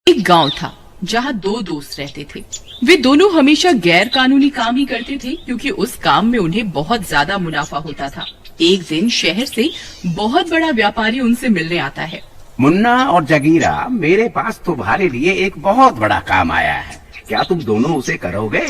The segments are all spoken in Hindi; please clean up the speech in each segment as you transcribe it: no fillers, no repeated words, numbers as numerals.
एक गांव था जहां दो दोस्त रहते थे। वे दोनों हमेशा गैर कानूनी काम ही करते थे क्योंकि उस काम में उन्हें बहुत ज्यादा मुनाफा होता था। एक दिन शहर से बहुत बड़ा व्यापारी उनसे मिलने आता है। मुन्ना और जगीरा, मेरे पास तुम्हारे लिए एक बहुत बड़ा काम आया है। क्या तुम दोनों उसे करोगे?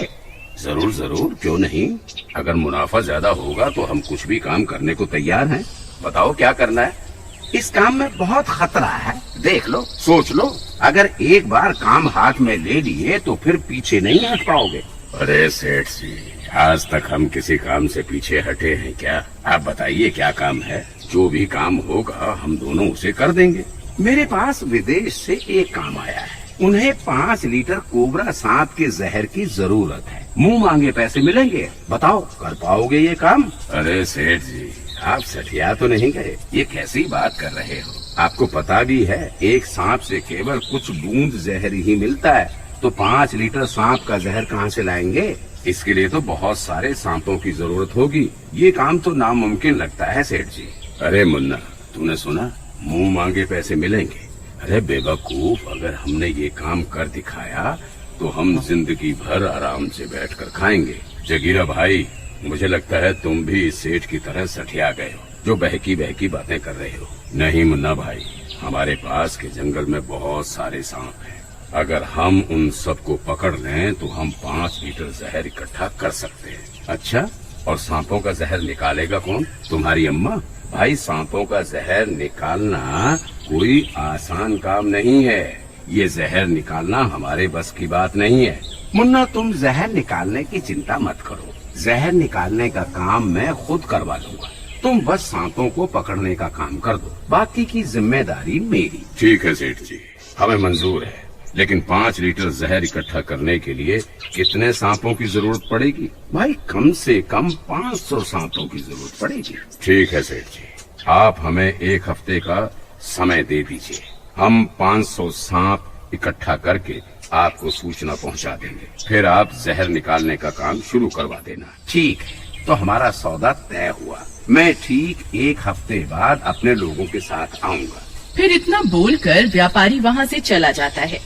जरूर जरूर, क्यों नहीं। अगर मुनाफा ज्यादा होगा तो हम कुछ भी काम करने को तैयार हैं। बताओ क्या करना है। इस काम में बहुत खतरा है। देख लो, सोच लो, अगर एक बार काम हाथ में ले लिए तो फिर पीछे नहीं हट पाओगे। अरे सेठ जी, आज तक हम किसी काम से पीछे हटे हैं क्या? आप बताइए क्या काम है। जो भी काम होगा हम दोनों उसे कर देंगे। मेरे पास विदेश से एक काम आया है। उन्हें 5 लीटर कोबरा सांप के जहर की जरूरत है। मुंह मांगे पैसे मिलेंगे। बताओ, कर पाओगे ये काम? अरे सेठ जी, आप सठिया तो नहीं गए? ये कैसी बात कर रहे हो? आपको पता भी है एक सांप से केवल कुछ बूंद जहर ही मिलता है, तो 5 लीटर सांप का जहर कहाँ से लाएंगे? इसके लिए तो बहुत सारे सांपों की जरूरत होगी। ये काम तो नामुमकिन लगता है सेठ जी। अरे मुन्ना, तूने सुना, मुंह मांगे पैसे मिलेंगे। अरे बेवकूफ, अगर हमने ये काम कर दिखाया तो हम जिंदगी भर आराम से बैठकर खाएंगे। जगीरा भाई, मुझे लगता है तुम भी इस सेठ की तरह सठिया गए हो जो बहकी बहकी बातें कर रहे हो। नहीं मुन्ना भाई, हमारे पास के जंगल में बहुत सारे सांप हैं। अगर हम उन सबको पकड़ लें तो हम 5 लीटर जहर इकट्ठा कर सकते हैं। अच्छा, और सांपों का जहर निकालेगा कौन? तुम्हारी अम्मा? भाई, सांपों का जहर निकालना कोई आसान काम नहीं है। ये जहर निकालना हमारे बस की बात नहीं है। मुन्ना, तुम जहर निकालने की चिंता मत करो। जहर निकालने का काम मैं खुद करवा लूंगा। तुम बस सांपों को पकड़ने का काम कर दो, बाकी की जिम्मेदारी मेरी। ठीक है सेठ जी, हमें मंजूर है, लेकिन 5 लीटर जहर इकट्ठा करने के लिए कितने सांपों की जरूरत पड़ेगी? भाई, कम से कम 500 सांपों की जरूरत पड़ेगी। ठीक है सेठ जी, आप हमें 1 हफ्ते का समय दे दीजिए। हम 500 सांप इकट्ठा करके आपको सूचना पहुंचा देंगे। फिर आप जहर निकालने का काम शुरू करवा देना। ठीक है, तो हमारा सौदा तय हुआ। मैं ठीक 1 हफ्ते बाद अपने लोगों के साथ आऊंगा। फिर इतना बोलकर व्यापारी वहाँ से चला जाता है।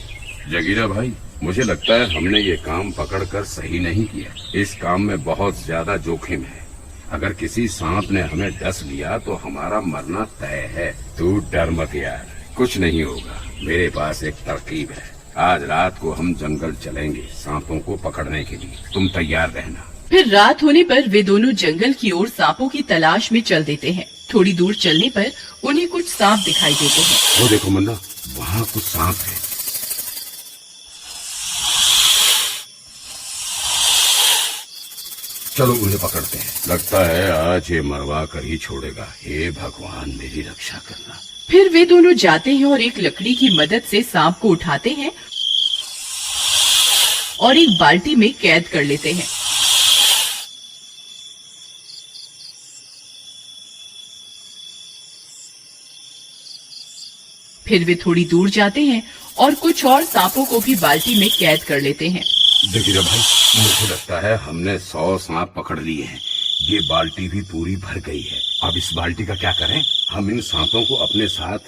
जगीरा भाई, मुझे लगता है हमने ये काम पकड़कर सही नहीं किया। इस काम में बहुत ज्यादा जोखिम है। अगर किसी सांप ने हमें डस लिया तो हमारा मरना तय है। तू डर मत यार, कुछ नहीं होगा। मेरे पास एक तरकीब है। आज रात को हम जंगल चलेंगे सांपों को पकड़ने के लिए। तुम तैयार रहना। फिर रात होने पर वे दोनों जंगल की ओर सांपों की तलाश में चल देते हैं। थोड़ी दूर चलने पर उन्हें कुछ सांप दिखाई देते हैं। वो देखो मुन्ना, वहाँ कुछ सांप है। चलो उन्हें पकड़ते हैं। लगता है आज ये मरवा कर ही छोड़ेगा। हे भगवान, मेरी रक्षा करना। फिर वे दोनों जाते हैं और एक लकड़ी की मदद से सांप को उठाते हैं और एक बाल्टी में कैद कर लेते हैं। फिर वे थोड़ी दूर जाते हैं और कुछ और सांपों को भी बाल्टी में कैद कर लेते हैं। देखिए भाई, मुझे लगता है हमने 100 सांप पकड़ लिए हैं। ये बाल्टी भी पूरी भर गई है। अब इस बाल्टी का क्या करें? हम इन सांपों को अपने साथ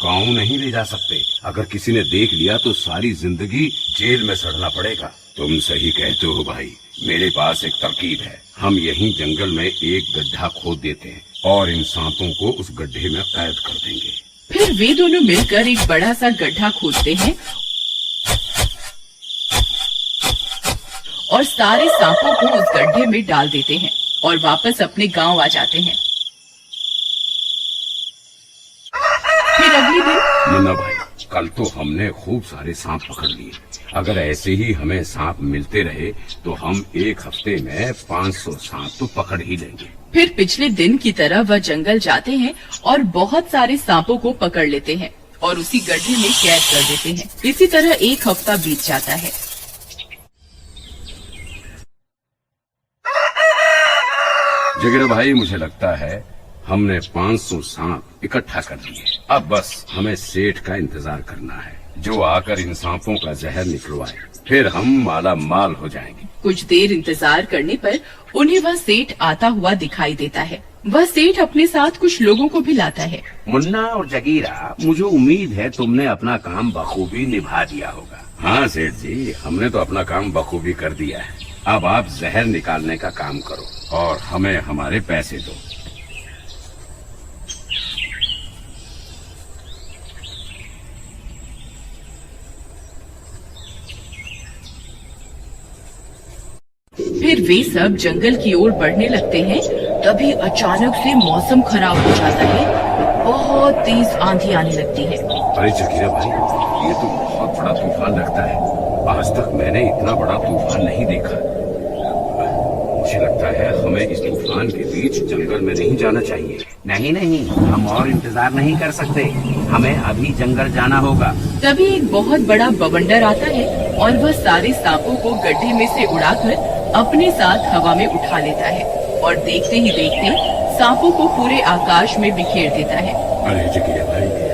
गांव नहीं ले जा सकते। अगर किसी ने देख लिया तो सारी जिंदगी जेल में सड़ना पड़ेगा। तुम सही कहते हो भाई, मेरे पास एक तरकीब है। हम यहीं जंगल में एक गड्ढा खोद देते हैं और इन सांपों को उस गड्ढे में कैद कर देंगे। फिर वे दोनों मिलकर एक बड़ा सा गड्ढा खोदते हैं और सारे सांपों को उस गड्ढे में डाल देते हैं और वापस अपने गांव आ जाते हैं। फिर अगले दिन मुन्ना भाई, कल तो हमने खूब सारे सांप पकड़ लिए। अगर ऐसे ही हमें सांप मिलते रहे तो हम 1 हफ्ते में 500 सांप तो पकड़ ही लेंगे। फिर पिछले दिन की तरह वह जंगल जाते हैं और बहुत सारे सांपों को पकड़ लेते हैं और उसी गड्ढे में कैद कर देते हैं। इसी तरह 1 हफ्ता बीत जाता है। जगीरा भाई, मुझे लगता है हमने 500 सांप इकट्ठा कर लिए। अब बस हमें सेठ का इंतजार करना है जो आकर इन सांपों का जहर निकलवाए। फिर हम माला माल हो जाएंगे। कुछ देर इंतजार करने पर उन्हें वह सेठ आता हुआ दिखाई देता है। वह सेठ अपने साथ कुछ लोगों को भी लाता है। मुन्ना और जगीरा, मुझे उम्मीद है तुमने अपना काम बखूबी निभा दिया होगा। हाँ सेठ जी, हमने तो अपना काम बखूबी कर दिया है। अब आप जहर निकालने का काम करो और हमें हमारे पैसे दो। फिर वे सब जंगल की ओर बढ़ने लगते हैं। तभी अचानक से मौसम खराब हो जाता है। बहुत तेज आंधी आने लगती है। अरे जगीरा भाई, ये तो बहुत बड़ा तूफान लगता है। आज तक मैंने इतना बड़ा तूफान नहीं देखा। मुझे लगता है हमें इस तूफान के बीच जंगल में नहीं जाना चाहिए। नहीं नहीं, हम और इंतजार नहीं कर सकते, हमें अभी जंगल जाना होगा। तभी एक बहुत बड़ा बवंडर आता है और वह सारे सांपों को गड्ढे में से उड़ाकर अपने साथ हवा में उठा लेता है और देखते ही देखते सांपों को पूरे आकाश में बिखेर देता है। अरे जगीरा भाई,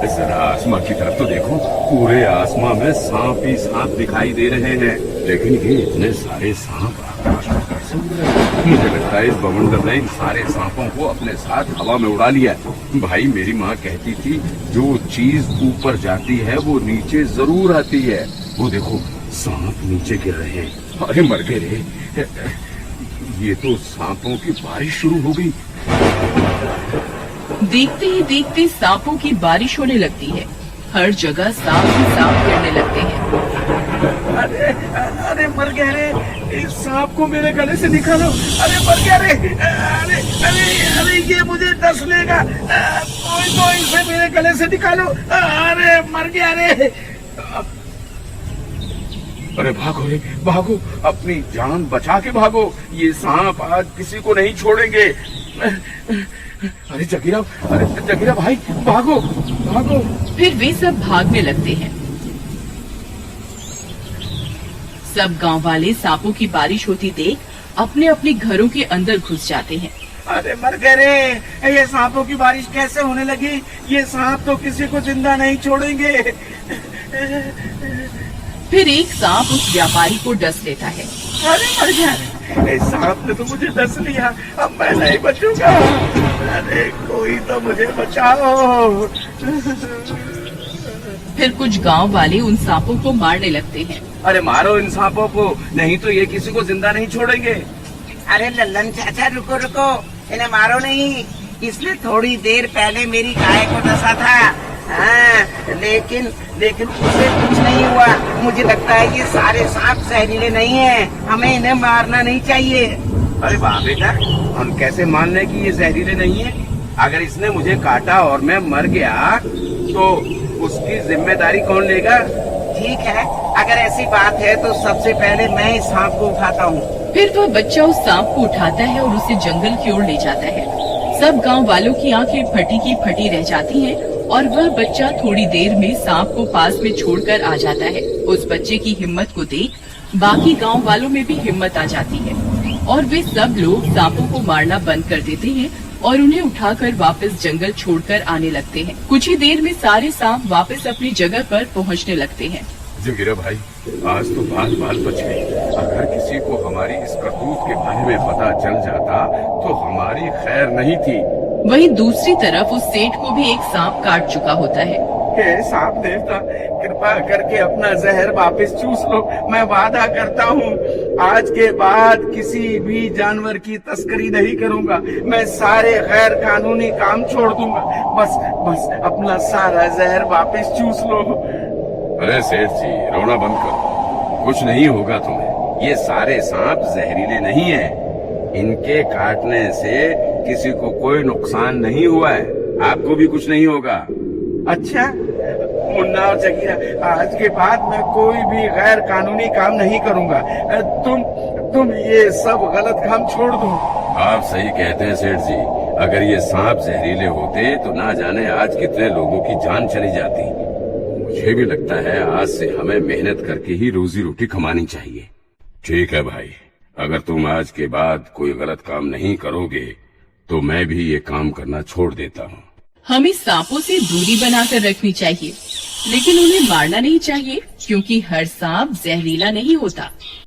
जरा आसमां की तरफ तो देखो। पूरे आसमां में सांप ही सांप दिखाई दे रहे हैं, लेकिन ये इतने सारे सांप आकाश में कैसे उड़ रहे हैं? मुझे लगता है इस बवंडर ने इन सारे सांपों को अपने साथ हवा में उड़ा लिया। भाई, मेरी माँ कहती थी जो चीज ऊपर जाती है वो नीचे जरूर आती है। वो देखो, सांप नीचे गिर रहे हैं। अरे मर गए रे, ये तो सांपों की बारिश शुरू हो गई। देखते ही देखते सांपों की बारिश होने लगती है। हर जगह सांप ही सांप गिरने लगते हैं। अरे अरे मर गया रे, इस सांप को मेरे गले से निकालो। अरे मर गया रे, अरे अरे अरे ये मुझे डस लेगा। कोई तो इसे मेरे गले से निकालो। अरे मर गया रे। अरे भागो रे, भागो, अपनी जान बचा के भागो। ये सांप आज किसी को नहीं छोड़ेंगे। अरे जगीरा भाई, भागो भागो। फिर वे सब भागने लगते हैं। सब गांव वाले सांपों की बारिश होती देख अपने अपने घरों के अंदर घुस जाते हैं। अरे मर गए रे, ये सांपों की बारिश कैसे होने लगी? ये सांप तो किसी को जिंदा नहीं छोड़ेंगे। फिर एक सांप उस व्यापारी को डस लेता है। अरे मर गया, इस सांप ने तो मुझे डस लिया, अब मैं नहीं बचूंगा। अरे कोई तो मुझे बचाओ। फिर कुछ गांव वाले उन सांपों को मारने लगते हैं। अरे मारो इन सांपों को, नहीं तो ये किसी को जिंदा नहीं छोड़ेंगे। अरे लल्लन चाचा, रुको रुको, इन्हें मारो नहीं। इसने थोड़ी देर पहले मेरी गाय को डसा था। हाँ, लेकिन उसे कुछ नहीं हुआ। मुझे लगता है ये सारे सांप जहरीले नहीं हैं। हमें इन्हें मारना नहीं चाहिए। अरे वाह बेटा, हम कैसे मान लें कि ये जहरीले नहीं है? अगर इसने मुझे काटा और मैं मर गया तो उसकी जिम्मेदारी कौन लेगा? ठीक है, अगर ऐसी बात है तो सबसे पहले मैं इस सांप को उठाता हूँ। फिर वह बच्चा उस सांप को उठाता है और उसे जंगल की ओर ले जाता है। सब गांव वालों की आंखें फटी की फटी रह जाती हैं और वह बच्चा थोड़ी देर में सांप को पास में छोड़कर आ जाता है। उस बच्चे की हिम्मत को देख बाकी गांव वालों में भी हिम्मत आ जाती है और वे सब लोग सांपों को मारना बंद कर देते हैं और उन्हें उठाकर वापस जंगल छोड़कर आने लगते हैं। कुछ ही देर में सारे सांप वापस अपनी जगह पर पहुंचने लगते हैं। जगीरा भाई, आज तो बाल बच गई। अगर किसी को हमारी इस करतूत के बारे में पता चल जाता तो हमारी खैर नहीं थी। वहीं दूसरी तरफ उस सेठ को भी एक सांप काट चुका होता है। हे सांप देवता, कृपा करके अपना जहर वापस चूस लो। मैं वादा करता हूँ आज के बाद किसी भी जानवर की तस्करी नहीं करूँगा। मैं सारे गैर कानूनी काम छोड़ दूंगा। बस अपना सारा जहर वापस चूस लो। अरे सेठ जी, रोना बंद करो, कुछ नहीं होगा तुम्हें। ये सारे सांप जहरीले नहीं हैं। इनके काटने से किसी को कोई नुकसान नहीं हुआ है। आपको भी कुछ नहीं होगा। अच्छा मुन्ना और जगीरा, आज के बाद मैं कोई भी गैर कानूनी काम नहीं करूँगा। तुम ये सब गलत काम छोड़ दो। आप सही कहते हैं सेठ जी। अगर ये सांप जहरीले होते तो ना जाने आज कितने लोगों की जान चली जाती। मुझे भी लगता है आज से हमें मेहनत करके ही रोजी रोटी कमानी चाहिए। ठीक है भाई, अगर तुम आज के बाद कोई गलत काम नहीं करोगे तो मैं भी ये काम करना छोड़ देता हूँ। हमें सांपों से दूरी बनाकर रखनी चाहिए, लेकिन उन्हें मारना नहीं चाहिए क्योंकि हर सांप जहरीला नहीं होता।